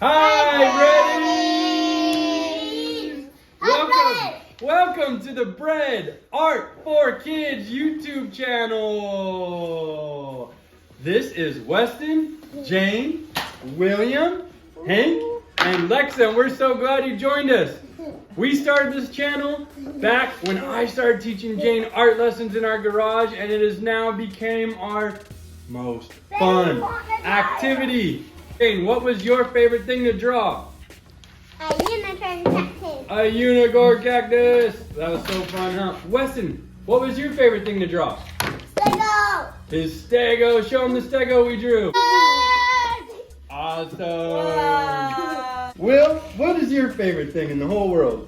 Hi, Breadies! Welcome to the Bread Art for Kids YouTube channel. This is Weston, Jane, William, Hank, and Lexa, and we're so glad you joined us. We started this channel back when I started teaching Jane art lessons in our garage, and it has now become our most fun activity. Jane, what was your favorite thing to draw? A unicorn cactus. A unicorn cactus. That was so fun, huh? Weston, what was your favorite thing to draw? Stego. His stego. Show him the stego we drew. Awesome. Will, what is your favorite thing in the whole world?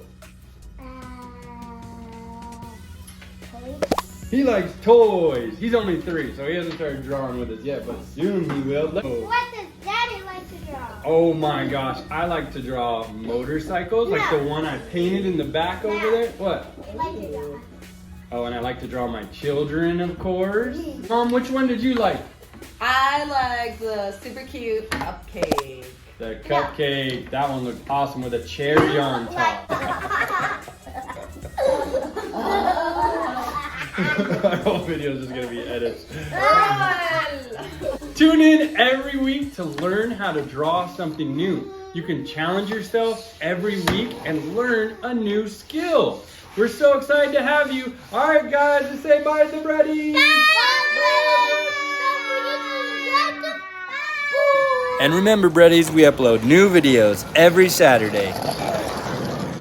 He likes toys. He's only 3, so he hasn't started drawing with us yet, but soon he will. What does Daddy like to draw? Oh my gosh, I like to draw motorcycles, like the one I painted in the back over there. What? I like to draw. Oh, and I like to draw my children, of course. Mom, which one did you like? I like the super cute cupcake. The cupcake. That one looked awesome with a cherry on top. Our whole video is just going to be edits. Tune in every week to learn how to draw something new. You can challenge yourself every week and learn a new skill. We're so excited to have you. All right, guys, let's say bye to the Breadies. And remember, Breadies, we upload new videos every Saturday.